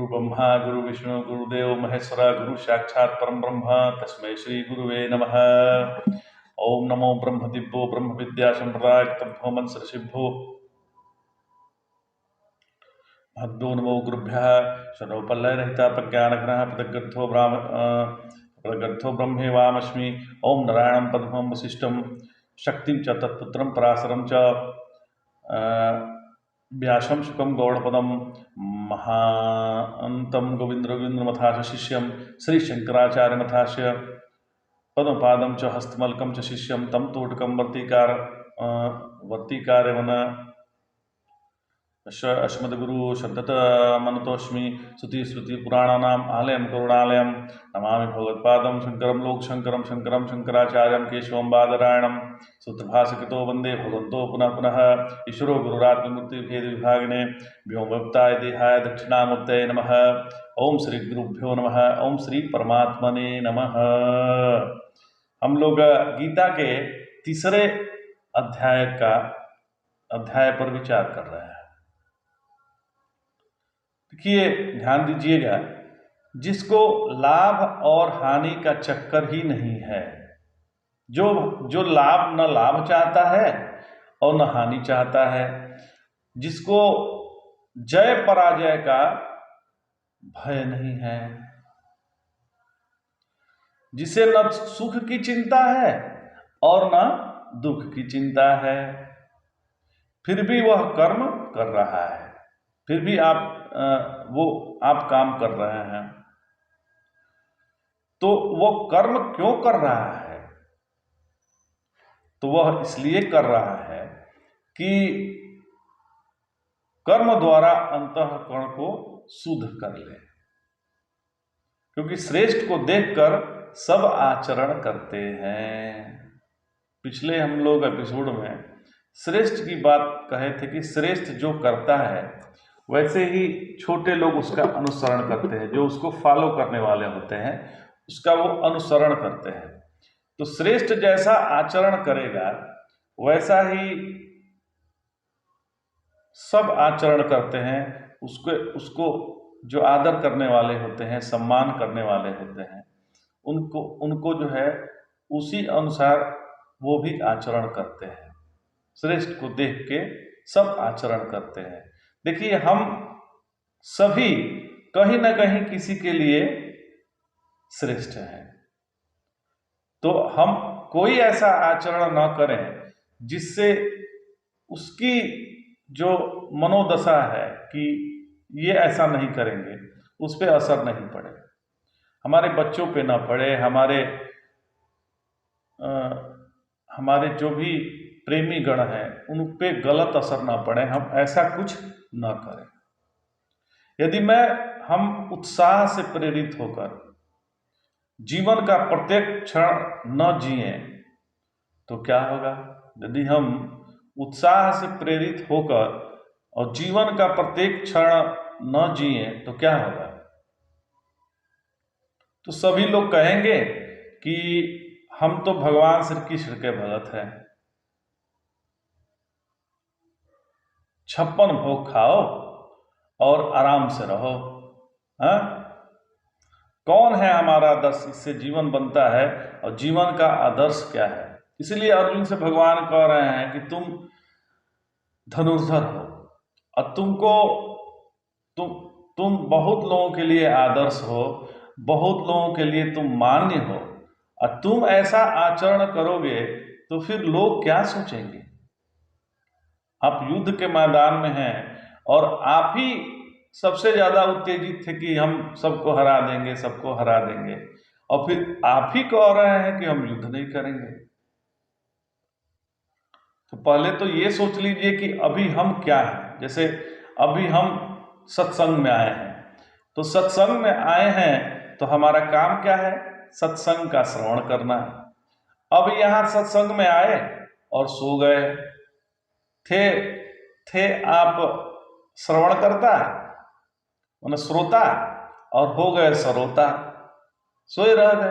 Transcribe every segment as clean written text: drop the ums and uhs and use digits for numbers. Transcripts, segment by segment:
गुरु ब्रह्मा गुरु विष्णु गुरुदेव महेश्वरा गुरु साक्षात् परम ब्रह्म तस्मै श्री गुरुवे नमः। ओम नमो ब्रह्म दिव्यो ब्रह्म विद्या संप्रदाय तभ्यो मंत्र ऋषिभ्यो भद्दो नमो गुरुभ्यः शनो पल्लयरहिता प्रज्ञानघ्नः पदगर्थो ब्रह्मेवामस्मि। ओम नारायणं पद्मं वसिष्ठं शक्तिं च तत्पुत्रं पराशरं च व्यासं शुकं गौड़पदं महान्तं गोविंद्रमथाच शिष्यं श्रीशंकराचार्यमथास्य पद्मपादं च हस्तमलकं च शिष्यं तं तोटकं वर्तिकारवन अस्मद्गुरु शब्दतमनतोऽस्मि। श्रुतिस्मृतिपुराणानाम् आलयं करुणालयं नमामि भगवत्पादं शङ्करं लोकशङ्करं शङ्करं शङ्कराचार्यं केशवं बादरायणं सूत्रभाष्यकृतो वन्दे भगवन्तो पुनः पुनः। ईश्वरो गुरुरात्ममूर्तिभेदविभागिने व्योमव्याप्ताय देहाय दक्षिणामूर्तये नमः। ओम श्री गुरुभ्यो नमः। ओम श्री परमात्मने नमः। हम लोग गीता के तीसरे अध्याय पर विचार कर रहे हैं। देखिए, ध्यान दीजिएगा, जिसको लाभ और हानि का चक्कर ही नहीं है, जो न लाभ चाहता है और न हानि चाहता है, जिसको जय पराजय का भय नहीं है, जिसे न सुख की चिंता है और न दुख की चिंता है, फिर भी वह कर्म कर रहा है, फिर भी आप काम कर रहे हैं, तो वो कर्म क्यों कर रहा है? तो वह इसलिए कर रहा है कि कर्म द्वारा अंतःकरण को शुद्ध कर ले, क्योंकि श्रेष्ठ को देखकर सब आचरण करते हैं। पिछले हम लोग एपिसोड में श्रेष्ठ की बात कहे थे कि श्रेष्ठ जो करता है वैसे ही छोटे लोग उसका अनुसरण करते हैं, जो उसको फॉलो करने वाले होते हैं उसका वो अनुसरण करते हैं। तो श्रेष्ठ जैसा आचरण करेगा वैसा ही सब आचरण करते हैं। उसको जो आदर करने वाले होते हैं, सम्मान करने वाले होते हैं, उनको जो है उसी अनुसार वो भी आचरण करते हैं। श्रेष्ठ को देख के सब आचरण करते हैं। देखिए, हम सभी कहीं ना कहीं किसी के लिए श्रेष्ठ हैं, तो हम कोई ऐसा आचरण न करें जिससे उसकी जो मनोदशा है कि ये ऐसा नहीं करेंगे, उस पर असर नहीं पड़े, हमारे बच्चों पे ना पड़े, हमारे जो भी प्रेमी गण हैं उन पे गलत असर ना पड़े, हम ऐसा कुछ ना करें। यदि हम उत्साह से प्रेरित होकर जीवन का प्रत्येक क्षण न जिए तो क्या होगा? यदि हम उत्साह से प्रेरित होकर और जीवन का प्रत्येक क्षण न जिए तो क्या होगा? तो सभी लोग कहेंगे कि हम तो भगवान श्री कृष्ण के भगत हैं, 56 भोग खाओ और आराम से रहो। हाँ, कौन है हमारा आदर्श? इससे जीवन बनता है और जीवन का आदर्श क्या है? इसलिए अर्जुन से भगवान कह रहे हैं कि तुम धनुर्धर हो और तुम बहुत लोगों के लिए आदर्श हो, बहुत लोगों के लिए तुम मान्य हो, और तुम ऐसा आचरण करोगे तो फिर लोग क्या सोचेंगे? आप युद्ध के मैदान में हैं और आप ही सबसे ज्यादा उत्तेजित थे कि हम सबको हरा देंगे, और फिर आप ही कह रहे हैं कि हम युद्ध नहीं करेंगे। तो पहले तो ये सोच लीजिए कि अभी हम क्या हैं। जैसे अभी हम सत्संग में आए हैं, तो सत्संग में आए हैं तो हमारा काम क्या है? सत्संग का श्रवण करना। अब यहाँ सत्संग में आए और सो गए थे आप श्रवण करता उन्हें श्रोता और हो गए सरोता, सोए रह गए,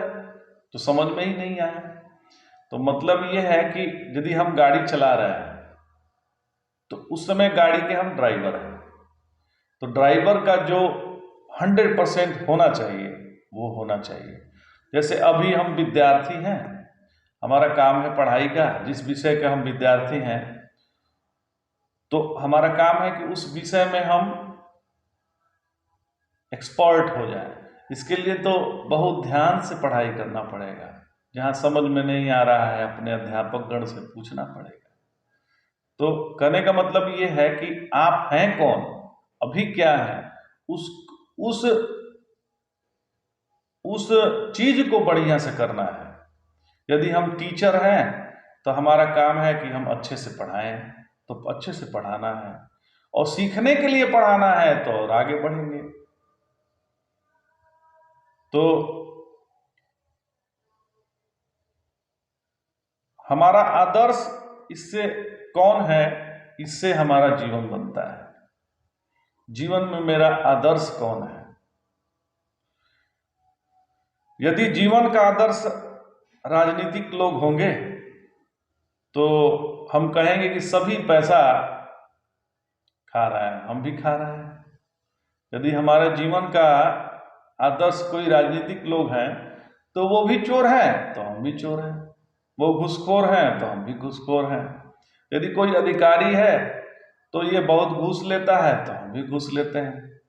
तो समझ में ही नहीं आया। तो मतलब ये है कि यदि हम गाड़ी चला रहे हैं तो उस समय गाड़ी के हम ड्राइवर हैं, तो ड्राइवर का जो 100% होना चाहिए, वो होना चाहिए। जैसे अभी हम विद्यार्थी हैं, हमारा काम है पढ़ाई का, जिस विषय के हम विद्यार्थी हैं, तो हमारा काम है कि उस विषय में हम एक्सपर्ट हो जाए। इसके लिए तो बहुत ध्यान से पढ़ाई करना पड़ेगा। जहाँ समझ में नहीं आ रहा है अपने अध्यापक गण से पूछना पड़ेगा। तो कहने का मतलब ये है कि आप हैं कौन, अभी क्या है, उस उस उस चीज को बढ़िया से करना है। यदि हम टीचर हैं तो हमारा काम है कि हम अच्छे से पढ़ाएं, तो अच्छे से पढ़ाना है, और सीखने के लिए पढ़ाना है तो और आगे बढ़ेंगे। तो हमारा आदर्श इससे कौन है, इससे हमारा जीवन बनता है। जीवन में मेरा आदर्श कौन है? यदि जीवन का आदर्श राजनीतिक लोग होंगे तो हम कहेंगे कि सभी पैसा खा रहा है, हम भी खा रहे हैं। यदि हमारे जीवन का आदर्श कोई राजनीतिक लोग हैं तो वो भी चोर हैं तो हम भी चोर हैं, वो घूसखोर हैं तो हम भी घूसखोर हैं। यदि कोई अधिकारी है तो ये बहुत घूस लेता है तो हम भी घूस लेते हैं।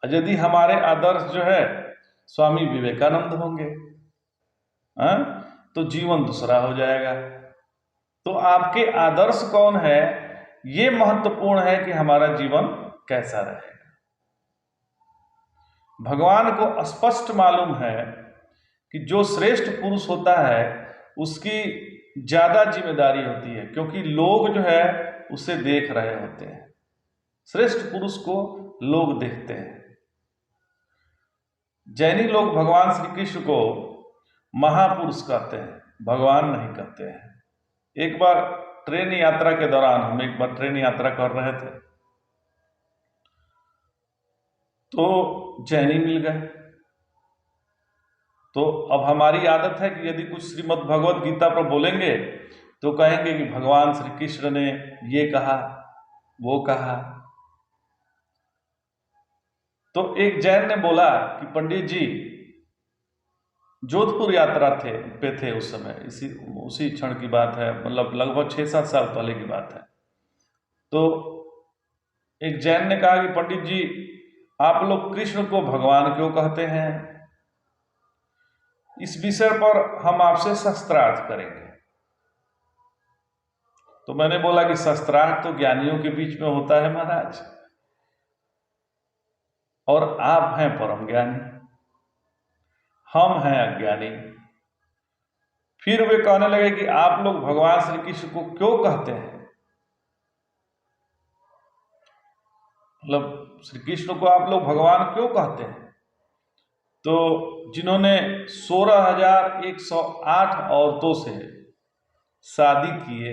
और यदि हमारे आदर्श जो है स्वामी विवेकानंद होंगे, तो जीवन दूसरा हो जाएगा। तो आपके आदर्श कौन है, ये महत्वपूर्ण है कि हमारा जीवन कैसा रहेगा। भगवान को स्पष्ट मालूम है कि जो श्रेष्ठ पुरुष होता है उसकी ज्यादा जिम्मेदारी होती है, क्योंकि लोग जो है उसे देख रहे होते हैं। श्रेष्ठ पुरुष को लोग देखते हैं। जैनी लोग भगवान श्री कृष्ण को महापुरुष कहते हैं, भगवान नहीं कहते हैं। एक बार ट्रेन यात्रा के दौरान, हम एक बार ट्रेन यात्रा कर रहे थे तो जैनी मिल गए। तो अब हमारी आदत है कि यदि कुछ श्रीमद् भगवत गीता पर बोलेंगे तो कहेंगे कि भगवान श्री कृष्ण ने ये कहा, वो कहा। तो एक जैन ने बोला कि पंडित जी, जोधपुर यात्रा पे थे उस समय, उसी क्षण की बात है, मतलब लगभग 6-7 साल पहले की बात है। तो एक जैन ने कहा कि पंडित जी, आप लोग कृष्ण को भगवान क्यों कहते हैं? इस विषय पर हम आपसे शास्त्रार्थ करेंगे। तो मैंने बोला कि शास्त्रार्थ तो ज्ञानियों के बीच में होता है महाराज, और आप हैं परम ज्ञानी, हम हैं अज्ञानी। फिर वे कहने लगे कि आप लोग भगवान श्री कृष्ण को क्यों कहते हैं, मतलब श्री कृष्ण को आप लोग भगवान क्यों कहते हैं? तो जिन्होंने 16,108 औरतों से शादी किए,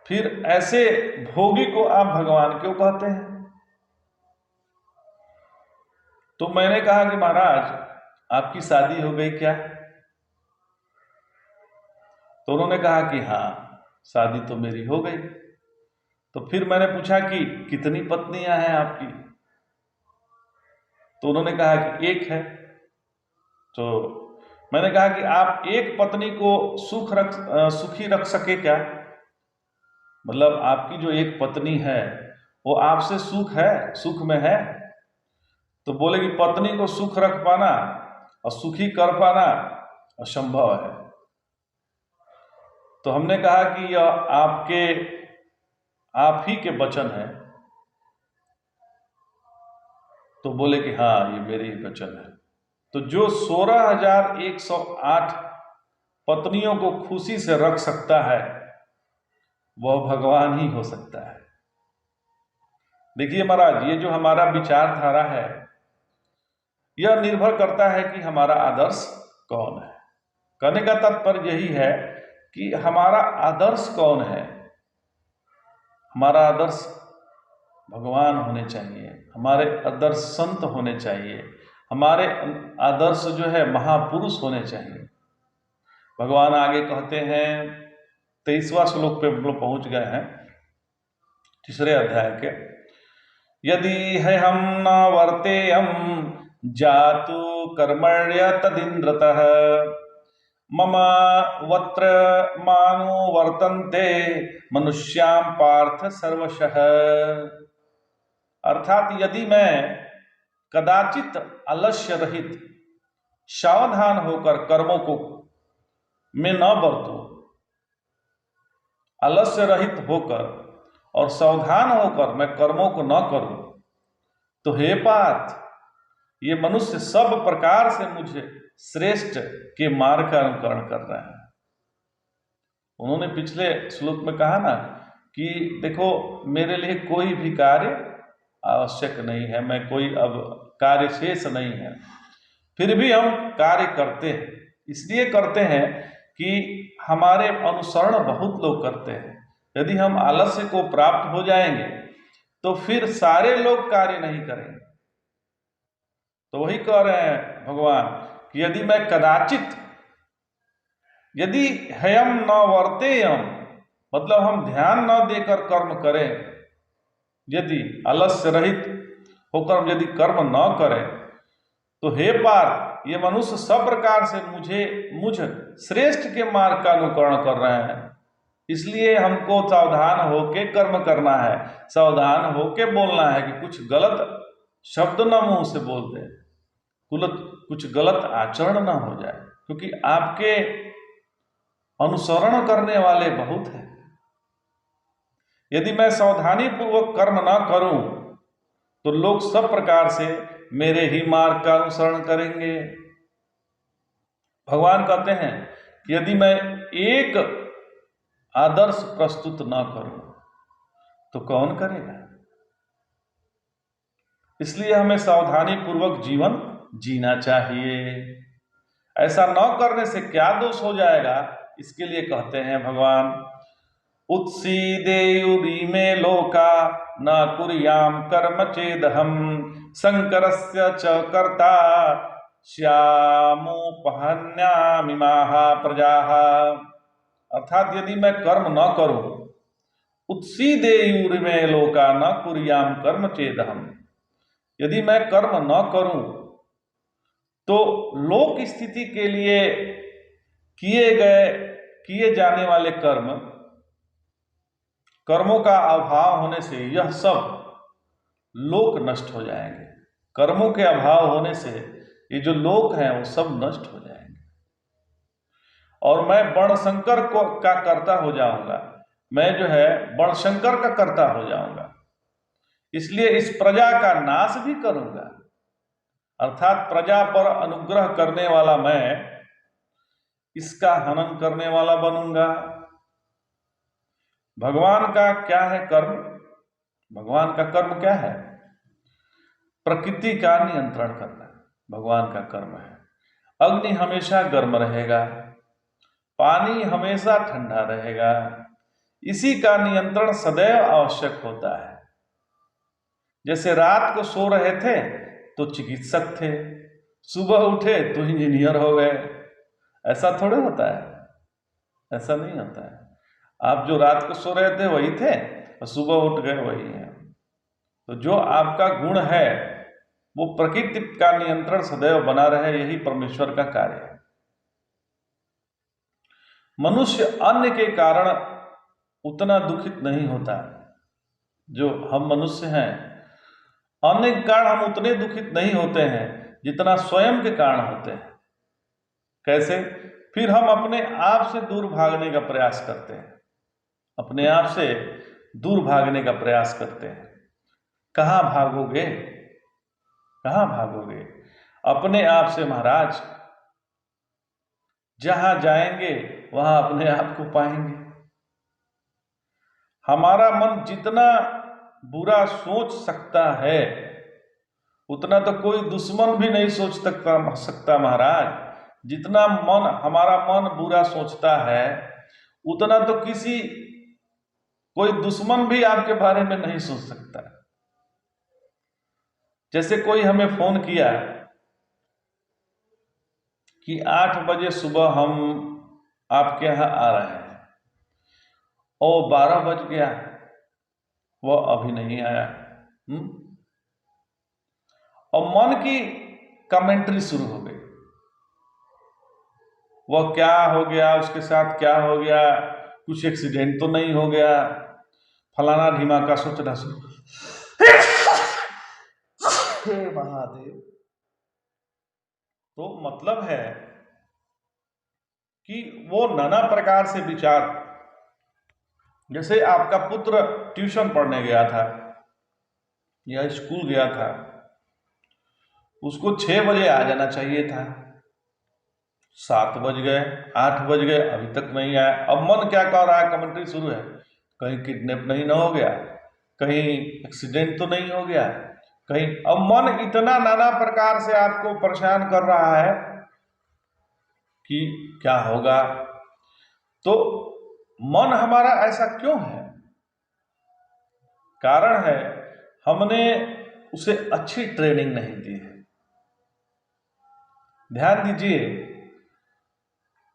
फिर ऐसे भोगी को आप भगवान क्यों कहते हैं? तो मैंने कहा कि महाराज, आपकी शादी हो गई क्या? तो उन्होंने कहा कि हाँ, शादी तो मेरी हो गई। तो फिर मैंने पूछा कि कितनी पत्नियां हैं आपकी? तो उन्होंने कहा कि एक है। तो मैंने कहा कि आप एक पत्नी को सुखी रख सके क्या? मतलब आपकी जो एक पत्नी है वो आपसे सुख में है? तो बोले कि पत्नी को सुख रख पाना और सुखी कर पाना असंभव है। तो हमने कहा कि यह आप ही के वचन है। तो बोले कि हाँ, ये मेरे ही वचन है। तो जो 16,108 पत्नियों को खुशी से रख सकता है वह भगवान ही हो सकता है। देखिए महाराज, ये जो हमारा विचारधारा है यह निर्भर करता है कि हमारा आदर्श कौन है। कहने का तात्पर्य यही है कि हमारा आदर्श कौन है। हमारा आदर्श भगवान होने चाहिए, हमारे आदर्श संत होने चाहिए, हमारे आदर्श जो है महापुरुष होने चाहिए। भगवान आगे कहते हैं, 23वां श्लोक पे हम लोग पहुंच गए हैं, तीसरे अध्याय के, यदि है हम न वर्तेयम जातु कर्मण्य तदिन्द्रतः मम वत्र मानो वर्तन्ते मनुष्यां पार्थ सर्वशः। अर्थात यदि मैं कदाचित आलस्य रहित सावधान होकर कर्मों को मैं न बरतूं, आलस्य रहित होकर और सावधान होकर मैं कर्मों को न करूं, तो हे पार्थ, ये मनुष्य सब प्रकार से मुझे श्रेष्ठ के मार्ग का अनुकरण कर रहे हैं। उन्होंने पिछले श्लोक में कहा ना कि देखो मेरे लिए कोई भी कार्य आवश्यक नहीं है, मैं कोई अब कार्य शेष नहीं है, फिर भी हम कार्य करते हैं। इसलिए करते हैं कि हमारे अनुसरण बहुत लोग करते हैं। यदि हम आलस्य को प्राप्त हो जाएंगे तो फिर सारे लोग कार्य नहीं करेंगे। तो वही कह रहे हैं भगवान कि यदि मैं कदाचित, यदि हयम न वर्तेयम मतलब हम ध्यान न देकर कर्म करें, यदि आलस्य रहित होकर यदि कर्म न करें, तो हे पार्थ, ये मनुष्य सब प्रकार से मुझ श्रेष्ठ के मार्ग का अनुकरण कर रहे हैं। इसलिए हमको सावधान होके कर्म करना है, सावधान होके बोलना है कि कुछ गलत शब्द न मुंह से बोल दे, कुछ गलत आचरण न हो जाए, क्योंकि आपके अनुसरण करने वाले बहुत हैं। यदि मैं सावधानी पूर्वक कर्म न करूं तो लोग सब प्रकार से मेरे ही मार्ग का अनुसरण करेंगे। भगवान कहते हैं कि यदि मैं एक आदर्श प्रस्तुत न करूं तो कौन करेगा। इसलिए हमें सावधानी पूर्वक जीवन जीना चाहिए। ऐसा न करने से क्या दोष हो जाएगा, इसके लिए कहते हैं भगवान, उत्सीदेयुरी में लोका न कुर्याम कर्म चेदहम शंकरस्य च कर्ता श्यामुपहन्यामिमाः प्रजाः। अर्थात यदि मैं कर्म न करूं, उत्सीदेयुरी में लोका न कुर्याम कर्म चेदहम, यदि मैं कर्म न करूं तो लोक स्थिति के लिए किए जाने वाले कर्मों का अभाव होने से यह सब लोक नष्ट हो जाएंगे। कर्मों के अभाव होने से ये जो लोक हैं वो सब नष्ट हो जाएंगे और मैं वर्णशंकर का कर्ता हो जाऊंगा। मैं जो है वर्णशंकर का कर्ता हो जाऊंगा, इसलिए इस प्रजा का नाश भी करूंगा। अर्थात प्रजा पर अनुग्रह करने वाला मैं इसका हनन करने वाला बनूंगा। भगवान का क्या है कर्म? भगवान का कर्म क्या है? प्रकृति का नियंत्रण करना भगवान का कर्म है। अग्नि हमेशा गर्म रहेगा, पानी हमेशा ठंडा रहेगा, इसी का नियंत्रण सदैव आवश्यक होता है। जैसे रात को सो रहे थे तो चिकित्सक थे, सुबह उठे तो इंजीनियर हो गए। ऐसा थोड़े होता है, ऐसा नहीं होता है। आप जो रात को सो रहे थे वही थे और सुबह उठ गए वही हैं। तो जो आपका गुण है वो प्रकृति का नियंत्रण सदैव बना रहे, यही परमेश्वर का कार्य है। मनुष्य अन्य के कारण उतना दुखित नहीं होता। जो हम मनुष्य हैं, अन्य के कारण हम उतने दुखित नहीं होते हैं जितना स्वयं के कारण होते हैं। कैसे? फिर हम अपने आप से दूर भागने का प्रयास करते हैं, अपने आप से दूर भागने का प्रयास करते हैं। कहाँ भागोगे? कहाँ भागोगे? अपने आप से महाराज। जहां जाएंगे वहां अपने आप को पाएंगे। हमारा मन जितना बुरा सोच सकता है उतना तो कोई दुश्मन भी नहीं सोच सकता महाराज। जितना हमारा मन बुरा सोचता है उतना तो कोई दुश्मन भी आपके बारे में नहीं सोच सकता। जैसे कोई हमें फोन किया कि 8 बजे सुबह हम आपके यहाँ आ रहे हैं और 12 बज गया वह अभी नहीं आया। और मन की कमेंट्री शुरू हो गई, वह क्या हो गया, उसके साथ क्या हो गया, कुछ एक्सीडेंट तो नहीं हो गया, फलाना ढीमा का सोचना शुरू। हे महादेव। तो मतलब है कि वो नाना प्रकार से विचार, जैसे आपका पुत्र ट्यूशन पढ़ने गया था या स्कूल गया था, उसको 6 बजे आ जाना चाहिए था, 7 बज गए, 8 बज गए, अभी तक नहीं आया। अब मन क्या कह रहा है, कमेंट्री शुरू है, कहीं किडनैप नहीं ना हो गया, कहीं एक्सीडेंट तो नहीं हो गया, कहीं। अब मन इतना नाना प्रकार से आपको परेशान कर रहा है कि क्या होगा। तो मन हमारा ऐसा क्यों है? कारण है हमने उसे अच्छी ट्रेनिंग नहीं दी है। ध्यान दीजिए,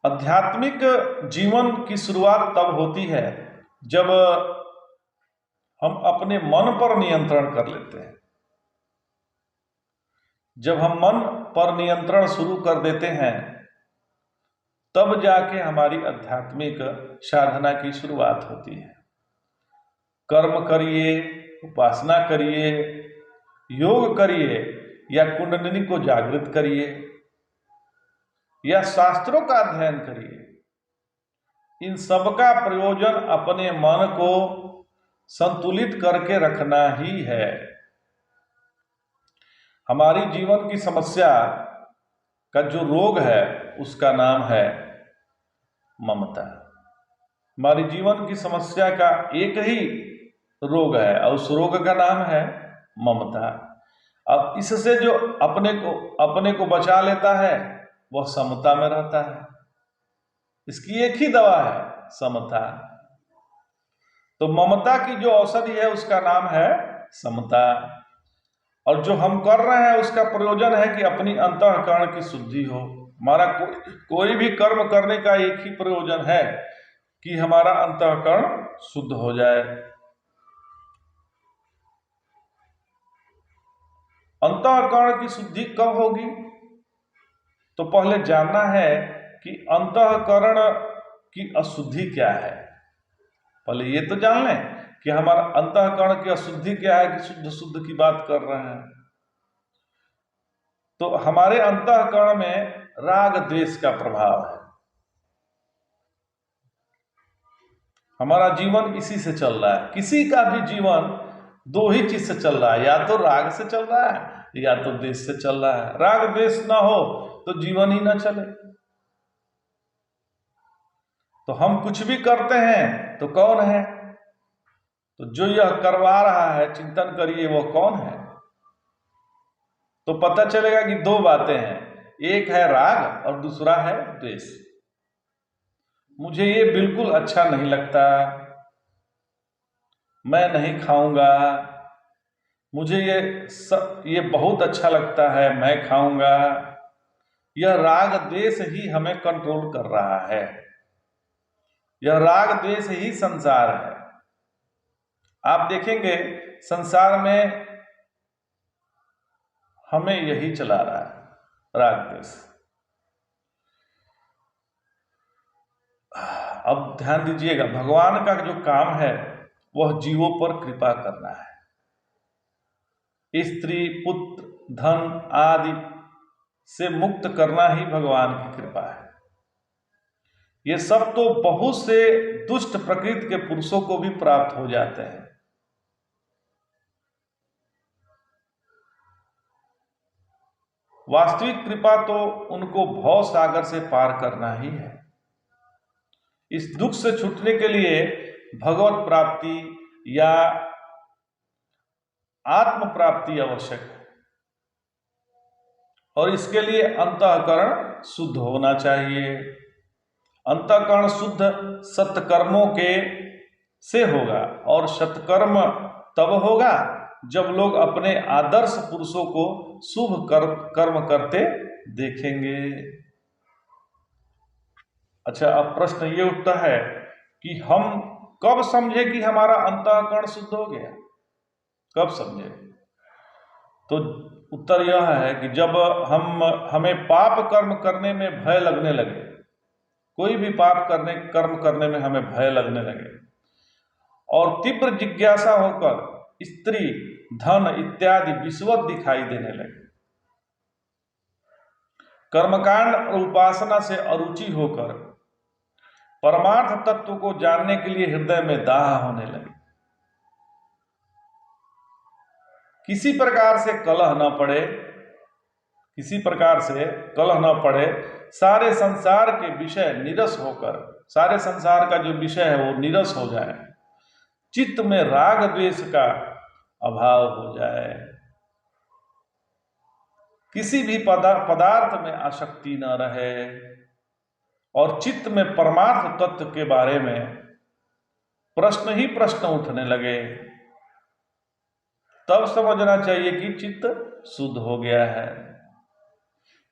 आध्यात्मिक जीवन की शुरुआत तब होती है जब हम अपने मन पर नियंत्रण कर लेते हैं। जब हम मन पर नियंत्रण शुरू कर देते हैं, तब जाके हमारी आध्यात्मिक साधना की शुरुआत होती है। कर्म करिए, उपासना करिए, योग करिए, या कुंडलिनी को जागृत करिए, या शास्त्रों का अध्ययन करिए, इन सब का प्रयोजन अपने मन को संतुलित करके रखना ही है। हमारी जीवन की समस्या का जो रोग है उसका नाम है ममता। हमारी जीवन की समस्या का एक ही रोग है और उस रोग का नाम है ममता। अब इससे जो अपने को बचा लेता है वह समता में रहता है। इसकी एक ही दवा है, समता। तो ममता की जो औषधि है उसका नाम है समता। और जो हम कर रहे हैं उसका प्रयोजन है कि अपनी अंतःकरण की शुद्धि हो। हमारा कोई भी कर्म करने का एक ही प्रयोजन है कि हमारा अंतःकरण शुद्ध हो जाए। अंतःकरण की शुद्धि कब होगी? तो पहले जानना है कि अंतःकरण की अशुद्धि क्या है। पहले ये तो जान लें कि हमारा अंतःकरण की अशुद्धि क्या है, कि शुद्ध शुद्ध की बात कर रहे हैं। तो हमारे अंतःकरण में राग द्वेष का प्रभाव है। हमारा जीवन इसी से चल रहा है। किसी का भी जीवन दो ही चीज से चल रहा है, या तो राग से चल रहा है या तो द्वेष से चल रहा है। राग द्वेष ना हो तो जीवन ही ना चले। तो हम कुछ भी करते हैं तो कौन है? तो जो यह करवा रहा है, चिंतन करिए वो कौन है। तो पता चलेगा कि दो बातें हैं, एक है राग और दूसरा है द्वेष। मुझे ये बिल्कुल अच्छा नहीं लगता, मैं नहीं खाऊंगा। मुझे ये बहुत अच्छा लगता है, मैं खाऊंगा। यह राग द्वेष ही हमें कंट्रोल कर रहा है। यह राग द्वेष ही संसार है। आप देखेंगे संसार में हमें यही चला रहा है, राग द्वेष। अब ध्यान दीजिएगा, भगवान का जो काम है वह जीवों पर कृपा करना है। स्त्री, पुत्र, धन आदि से मुक्त करना ही भगवान की कृपा है। ये सब तो बहुत से दुष्ट प्रकृति के पुरुषों को भी प्राप्त हो जाते हैं। वास्तविक कृपा तो उनको भव सागर से पार करना ही है। इस दुख से छूटने के लिए भगवत प्राप्ति या आत्म प्राप्ति आवश्यक है, और इसके लिए अंतःकरण शुद्ध होना चाहिए। अंतःकरण शुद्ध सत्कर्मों के से होगा, और सत्कर्म तब होगा जब लोग अपने आदर्श पुरुषों को शुभ कर्म करते देखेंगे। अच्छा, अब प्रश्न ये उठता है कि हम कब समझे कि हमारा अंतःकरण शुद्ध हो गया? कब समझे? तो उत्तर यह है कि जब हमें पाप कर्म करने में भय लगने लगे, कोई भी कर्म करने में हमें भय लगने लगे और तीव्र जिज्ञासा होकर स्त्री, धन इत्यादि विषवत दिखाई देने लगे, कर्मकांड और उपासना से अरुचि होकर परमार्थ तत्व को जानने के लिए हृदय में दाह होने लगे, किसी प्रकार से कलह न पड़े, सारे संसार के विषय निरस होकर, सारे संसार का जो विषय है वो निरस हो जाए, चित्त में राग द्वेष का अभाव हो जाए, किसी भी पदार्थ में आसक्ति न रहे और चित्त में परमार्थ तत्व के बारे में प्रश्न ही प्रश्न उठने लगे, तब समझना चाहिए कि चित्त शुद्ध हो गया है।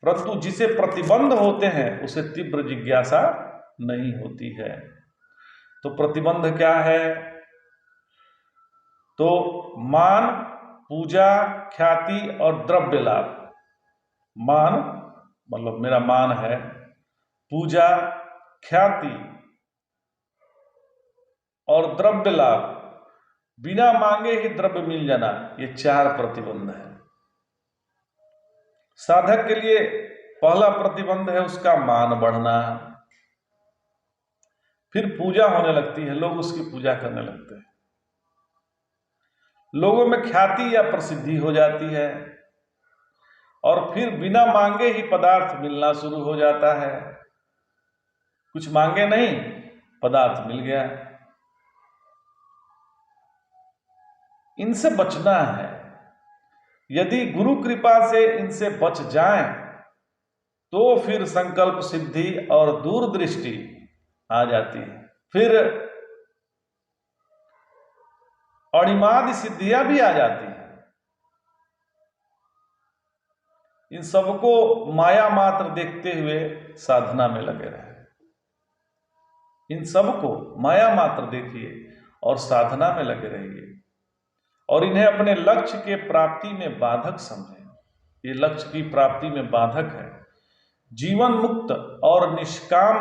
परंतु जिसे प्रतिबंध होते हैं उसे तीव्र जिज्ञासा नहीं होती है। तो प्रतिबंध क्या है? तो मान, पूजा, ख्याति और द्रव्य लाभ। मान मतलब मेरा मान है, पूजा, ख्याति और द्रव्य लाभ, बिना मांगे ही द्रव्य मिल जाना, ये 4 प्रतिबंध है। साधक के लिए पहला प्रतिबंध है उसका मान बढ़ना, फिर पूजा होने लगती है, लोग उसकी पूजा करने लगते हैं, लोगों में ख्याति या प्रसिद्धि हो जाती है और फिर बिना मांगे ही पदार्थ मिलना शुरू हो जाता है, कुछ मांगे नहीं, पदार्थ मिल गया। इनसे बचना है। यदि गुरु कृपा से इनसे बच जाएं तो फिर संकल्प सिद्धि और दूरदृष्टि आ जाती है, फिर अणिमादि सिद्धियां भी आ जाती हैं। इन सबको माया मात्र देखते हुए साधना में लगे रहे, इन सबको माया मात्र देखिए और साधना में लगे रहिए और इन्हें अपने लक्ष्य के प्राप्ति में बाधक समझें। ये लक्ष्य की प्राप्ति में बाधक है। जीवन मुक्त और निष्काम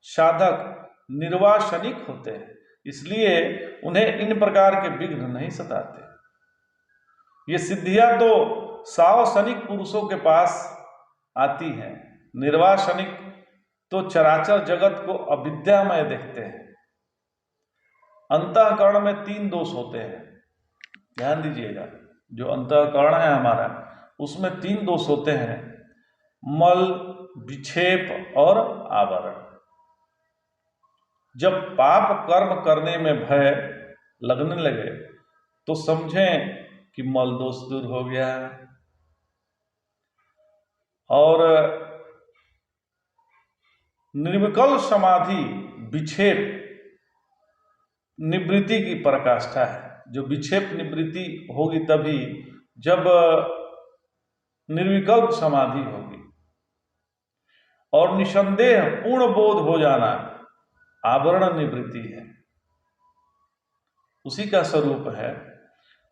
साधक निर्वासनिक होते हैं, इसलिए उन्हें इन प्रकार के विघ्न नहीं सताते। ये सिद्धियां तो सावसनिक पुरुषों के पास आती हैं, निर्वासनिक तो चराचर जगत को अविद्यामय देखते हैं। अंतःकरण में 3 दोष होते हैं, ध्यान दीजिएगा। जो अंतःकरण है हमारा, उसमें 3 दोष होते हैं, मल, विक्षेप और आवरण। जब पाप कर्म करने में भय लगने लगे तो समझें कि मल दोष दूर हो गया और निर्विकल्प समाधि विक्षेप निवृत्ति की पराकाष्ठा है। जो विक्षेप निवृत्ति होगी तभी जब निर्विकल्प समाधि होगी और निसंदेह पूर्ण बोध हो जाना आवरण निवृत्ति है, उसी का स्वरूप है।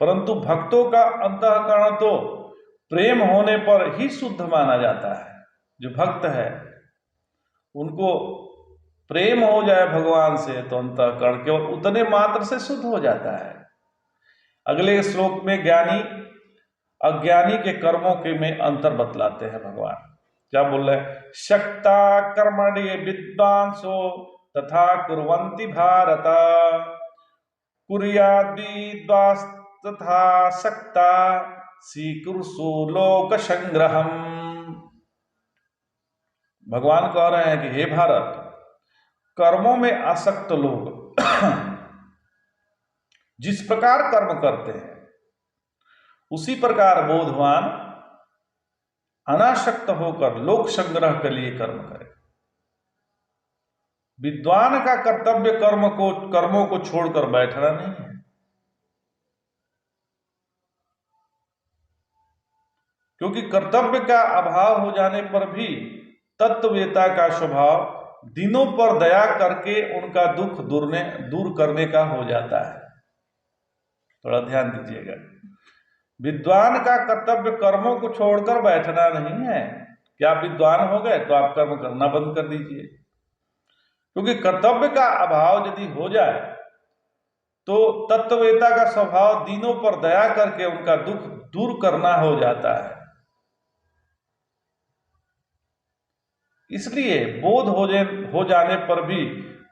परंतु भक्तों का अंतःकरण तो प्रेम होने पर ही शुद्ध माना जाता है। जो भक्त है उनको प्रेम हो जाए भगवान से तो अंतःकरण केवल उतने मात्र से शुद्ध हो जाता है। अगले श्लोक में ज्ञानी अज्ञानी के कर्मों के में अंतर बतलाते हैं भगवान। क्या बोल रहे हैं? शक्ता कर्मणि विद्वांसो तथा कुर्वन्ति भारत, कुर्याद्विद्वांस तथा शक्ता स्वीकुर्षु लोक संग्रहम। भगवान कह रहे हैं कि हे भारत, कर्मों में आसक्त लोग जिस प्रकार कर्म करते हैं उसी प्रकार बोधवान अनासक्त होकर लोक संग्रह के लिए कर्म करें। विद्वान का कर्तव्य कर्मों को छोड़कर बैठना नहीं है। क्योंकि कर्तव्य का अभाव हो जाने पर भी तत्ववेता का स्वभाव दिनों पर दया करके उनका दुख दूर करने का हो जाता है। थोड़ा ध्यान दीजिएगा, विद्वान का कर्तव्य कर्मों को छोड़कर बैठना नहीं है कि आप विद्वान हो गए तो आप कर्म करना बंद कर दीजिए, क्योंकि कर्तव्य का अभाव यदि हो जाए तो तत्ववेता का स्वभाव दिनों पर दया करके उनका दुख दूर करना हो जाता है। इसलिए बोध हो जाने पर भी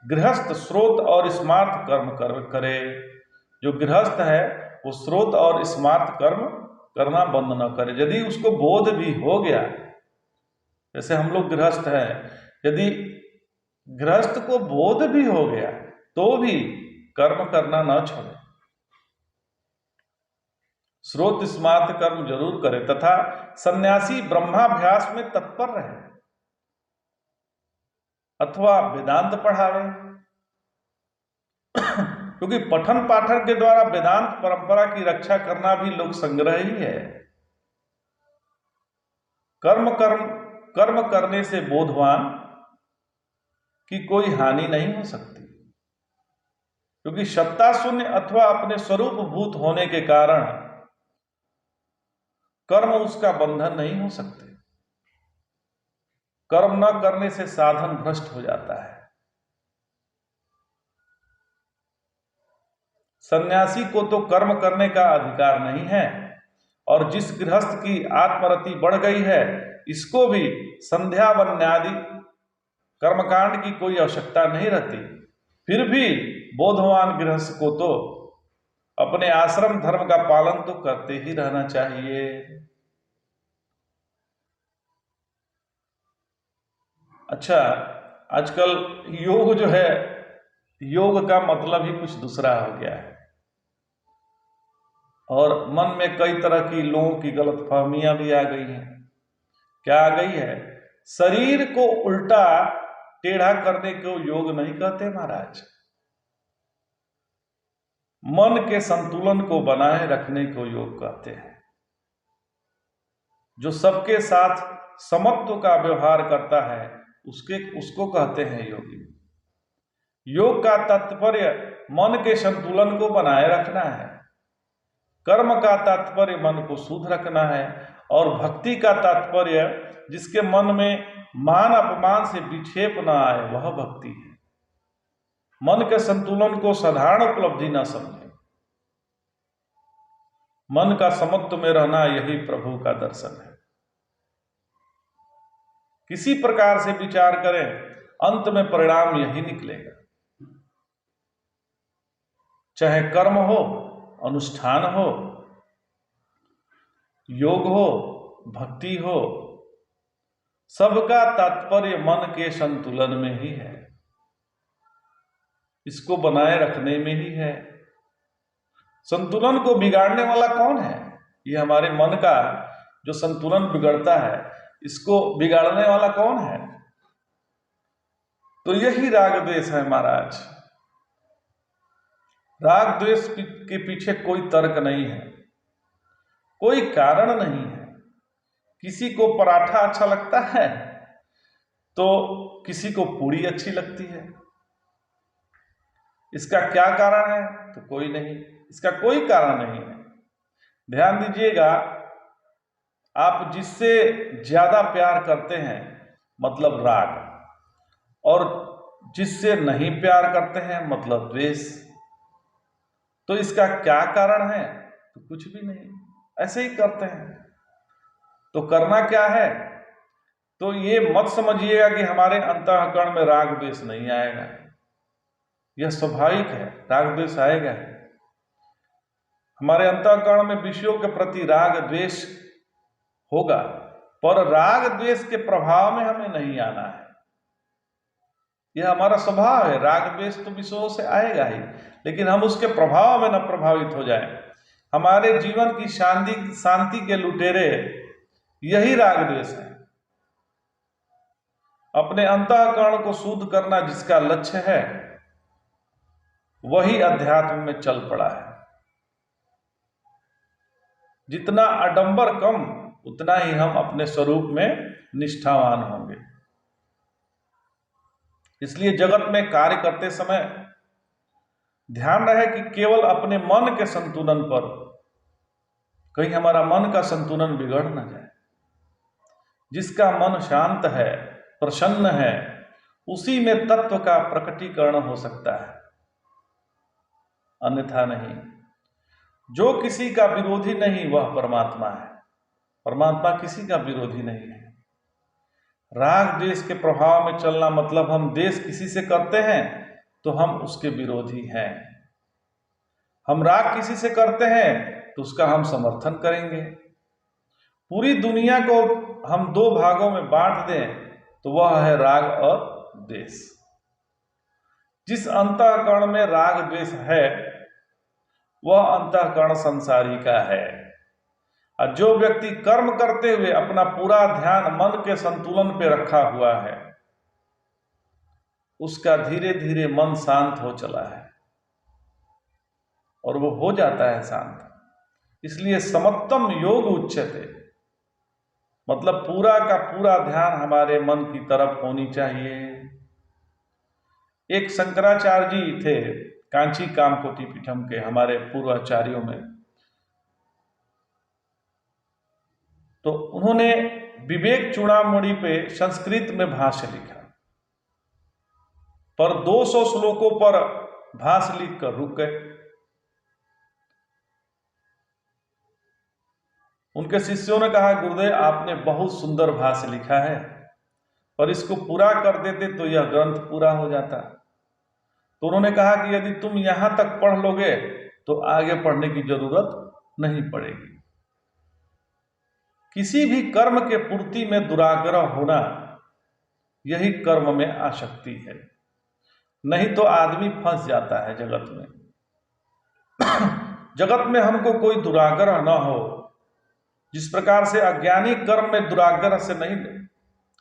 गृहस्थ श्रोत और स्मार्त कर्म करे। जो गृहस्थ है वो श्रोत और स्मार्त कर्म करना बंद न करे। यदि उसको बोध भी हो गया, जैसे हम लोग गृहस्थ हैं, यदि गृहस्थ को बोध भी हो गया तो भी कर्म करना न छोड़े, श्रोत स्मार्त कर्म जरूर करे, तथा सन्यासी ब्रह्माभ्यास में तत्पर रहे अथवा वेदांत पढ़ावे, क्योंकि पठन पाठन के द्वारा वेदांत परंपरा की रक्षा करना भी लोक संग्रह ही है। कर्म करने से बोधवान की कोई हानि नहीं हो सकती, क्योंकि सत्ता शून्य अथवा अपने स्वरूप भूत होने के कारण कर्म उसका बंधन नहीं हो सकते। कर्म न करने से साधन भ्रष्ट हो जाता है। सन्यासी को तो कर्म करने का अधिकार नहीं है, और जिस गृहस्थ की आत्मरति बढ़ गई है, इसको भी संध्या वन्यादि कर्मकांड की कोई आवश्यकता नहीं रहती। फिर भी बोधवान गृहस्थ को तो अपने आश्रम धर्म का पालन तो करते ही रहना चाहिए। अच्छा, आजकल योग जो है, योग का मतलब ही कुछ दूसरा हो गया है, और मन में कई तरह की लोगों की गलतफहमियां भी आ गई हैं। क्या आ गई है? शरीर को उल्टा टेढ़ा करने को योग नहीं कहते महाराज, मन के संतुलन को बनाए रखने को योग कहते हैं। जो सबके साथ समत्व का व्यवहार करता है उसको कहते हैं योगी। योग का तात्पर्य मन के संतुलन को बनाए रखना है, कर्म का तात्पर्य मन को शुद्ध रखना है, और भक्ति का तात्पर्य जिसके मन में मान अपमान से विक्षेप न आए वह भक्ति है। मन के संतुलन को साधारण उपलब्धि न समझे, मन का समत्व में रहना यही प्रभु का दर्शन है। किसी प्रकार से विचार करें, अंत में परिणाम यही निकलेगा। चाहे कर्म हो, अनुष्ठान हो, योग हो, भक्ति हो, सबका तात्पर्य मन के संतुलन में ही है, इसको बनाए रखने में ही है। संतुलन को बिगाड़ने वाला कौन है? ये हमारे मन का जो संतुलन बिगड़ता है, इसको बिगाड़ने वाला कौन है? तो यही राग द्वेष है महाराज। राग द्वेष के पीछे कोई तर्क नहीं है, कोई कारण नहीं है। किसी को पराठा अच्छा लगता है तो किसी को पूरी अच्छी लगती है। इसका क्या कारण है? तो कोई नहीं, इसका कोई कारण नहीं है। ध्यान दीजिएगा, आप जिससे ज्यादा प्यार करते हैं मतलब राग, और जिससे नहीं प्यार करते हैं मतलब द्वेष। तो इसका क्या कारण है? तो कुछ भी नहीं, ऐसे ही करते हैं। तो करना क्या है? तो ये मत समझिएगा कि हमारे अंतःकरण में राग द्वेष नहीं आएगा, यह स्वाभाविक है, राग द्वेष आएगा। हमारे अंतःकरण में विषयों के प्रति राग द्वेष होगा, पर राग द्वेष के प्रभाव में हमें नहीं आना है। यह हमारा स्वभाव है। राग द्वेष तो विषयों से आएगा ही, लेकिन हम उसके प्रभाव में न प्रभावित हो जाएं। हमारे जीवन की शांति के लुटेरे यही राग द्वेष है। अपने अंतःकरण को शुद्ध करना जिसका लक्ष्य है, वही अध्यात्म में चल पड़ा है। जितना आडंबर कम, उतना ही हम अपने स्वरूप में निष्ठावान होंगे। इसलिए जगत में कार्य करते समय ध्यान रहे कि केवल अपने मन के संतुलन पर, कहीं हमारा मन का संतुलन बिगड़ न जाए। जिसका मन शांत है, प्रसन्न है, उसी में तत्व का प्रकटीकरण हो सकता है, अन्यथा नहीं। जो किसी का विरोधी नहीं वह परमात्मा है। परमात्मा किसी का विरोधी नहीं है। राग द्वेष के प्रभाव में चलना मतलब हम द्वेष किसी से करते हैं तो हम उसके विरोधी हैं। हम राग किसी से करते हैं तो उसका हम समर्थन करेंगे। पूरी दुनिया को हम दो भागों में बांट दें तो वह है राग और द्वेष। जिस अंतःकरण में राग द्वेष है वह अंतःकरण संसारी का है। और जो व्यक्ति कर्म करते हुए अपना पूरा ध्यान मन के संतुलन पे रखा हुआ है, उसका धीरे धीरे मन शांत हो चला है और वो हो जाता है शांत। इसलिए समत्तम योग उच्यते, मतलब पूरा का पूरा ध्यान हमारे मन की तरफ होनी चाहिए। एक शंकराचार्य जी थे कांची कामकोटि पीठम के, हमारे पूर्व आचार्यों में। तो उन्होंने विवेक चूड़ामणि पे संस्कृत में भाष्य लिखा, पर 200 श्लोकों पर भाष्य लिखकर रुक गए। उनके शिष्यों ने कहा, गुरुदेव आपने बहुत सुंदर भाष्य लिखा है, पर इसको पूरा कर देते तो यह ग्रंथ पूरा हो जाता। तो उन्होंने कहा कि यदि तुम यहां तक पढ़ लोगे तो आगे पढ़ने की जरूरत नहीं पड़ेगी। किसी भी कर्म के पूर्ति में दुराग्रह होना, यही कर्म में आसक्ति है। नहीं तो आदमी फंस जाता है जगत में। जगत में हमको कोई दुराग्रह न हो, जिस प्रकार से अज्ञानी कर्म में दुराग्रह से नहीं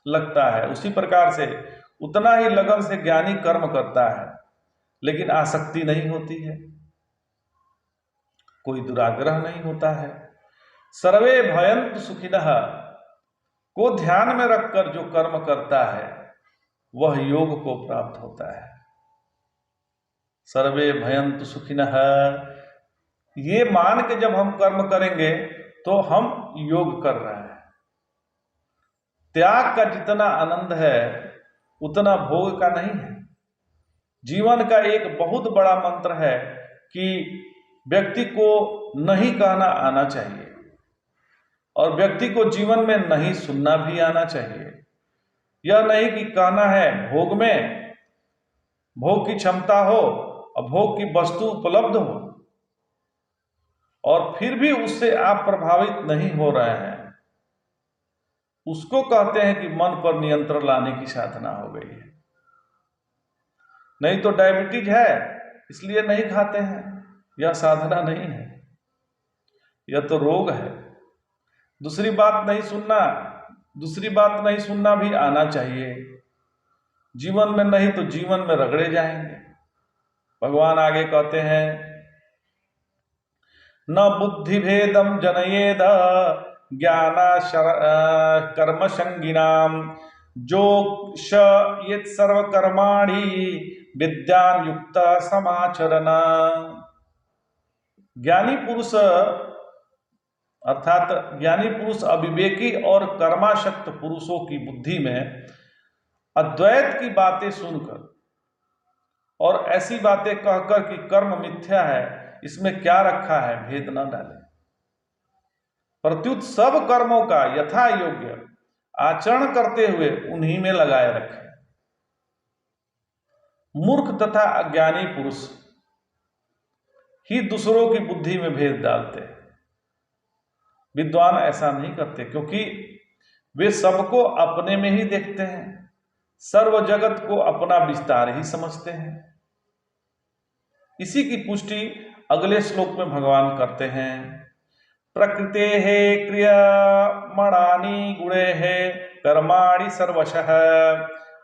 लगता है, उसी प्रकार से उतना ही लगन से ज्ञानी कर्म करता है, लेकिन आसक्ति नहीं होती है, कोई दुराग्रह नहीं होता है। सर्वे भयंतु सुखिनः को ध्यान में रखकर जो कर्म करता है वह योग को प्राप्त होता है। सर्वे भयंतु सुखिनः, ये मान के जब हम कर्म करेंगे तो हम योग कर रहे हैं। त्याग का जितना आनंद है उतना भोग का नहीं है। जीवन का एक बहुत बड़ा मंत्र है कि व्यक्ति को नहीं कहना आना चाहिए और व्यक्ति को जीवन में नहीं सुनना भी आना चाहिए। यह नहीं कि कहना है भोग में, भोग की क्षमता हो और भोग की वस्तु उपलब्ध हो और फिर भी उससे आप प्रभावित नहीं हो रहे हैं, उसको कहते हैं कि मन पर नियंत्रण लाने की साधना हो गई है। नहीं तो डायबिटीज है इसलिए नहीं खाते हैं, यह साधना नहीं है, यह तो रोग है। दूसरी बात नहीं सुनना भी आना चाहिए। जीवन में नहीं तो जीवन में रगड़े जाएंगे। भगवान आगे कहते हैं, न बुद्धि भेदम जनयेद ज्ञाना कर्म संगिनाम जो ये सर्वकर्माणि विद्यान युक्त समाचरण। ज्ञानी पुरुष अर्थात ज्ञानी पुरुष अविवेकी और कर्माशक्त पुरुषों की बुद्धि में अद्वैत की बातें सुनकर और ऐसी बातें कहकर कि कर्म मिथ्या है, इसमें क्या रखा है, भेद न डाले। प्रत्युत सब कर्मों का यथा योग्य आचरण करते हुए उन्हीं में लगाए रखें। मूर्ख तथा अज्ञानी पुरुष ही दूसरों की बुद्धि में भेद डालते हैं। विद्वान ऐसा नहीं करते, क्योंकि वे सबको अपने में ही देखते हैं, सर्व जगत को अपना विस्तार ही समझते हैं। इसी की पुष्टि अगले श्लोक में भगवान करते हैं, प्रकृते है क्रियमाणानि गुणे है कर्माणि सर्वशः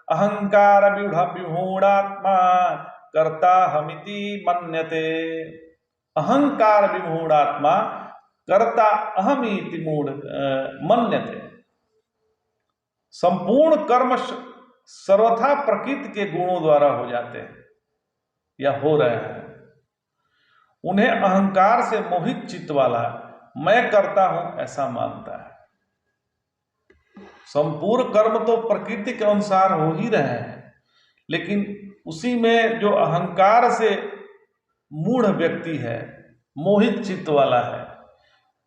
अहंकार विमूढ़ात्मा कर्ता हमिति मन्यते। अहंकार विमूढ़ात्मा कर्ता अहमिति मूढ़ मन्यते। संपूर्ण कर्म सर्वथा प्रकृति के गुणों द्वारा हो जाते हैं या हो रहे हैं। उन्हें अहंकार से मोहित चित्त वाला मैं करता हूं ऐसा मानता है। संपूर्ण कर्म तो प्रकृति के अनुसार हो ही रहे हैं, लेकिन उसी में जो अहंकार से मूढ़ व्यक्ति है, मोहित चित्त वाला है,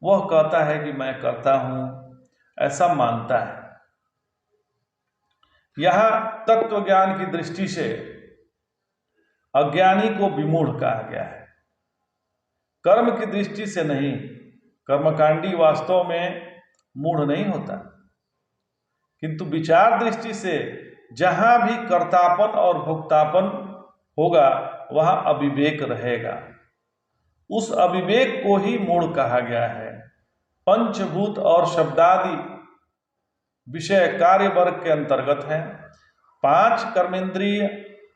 वह कहता है कि मैं करता हूं, ऐसा मानता है। यहां तत्व ज्ञान की दृष्टि से अज्ञानी को विमूढ़ कहा गया है, कर्म की दृष्टि से नहीं। कर्मकांडी वास्तव में मूढ़ नहीं होता, किंतु विचार दृष्टि से जहां भी कर्तापन और भोक्तापन होगा वहां अविवेक रहेगा। उस अविवेक को ही मूढ़ कहा गया है। पंचभूत और शब्दादि विषय कार्य वर्ग के अंतर्गत है। 5 कर्मेंद्रिय,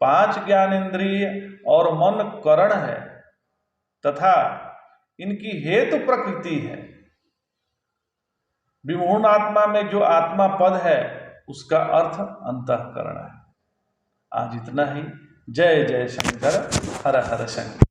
5 ज्ञानेंद्रिय और मन करण है तथा इनकी हेतु प्रकृति है। विमूढ़ आत्मा में जो आत्मा पद है उसका अर्थ अंतःकरण है। आज इतना ही। जय जय शंकर, हर हर शंकर।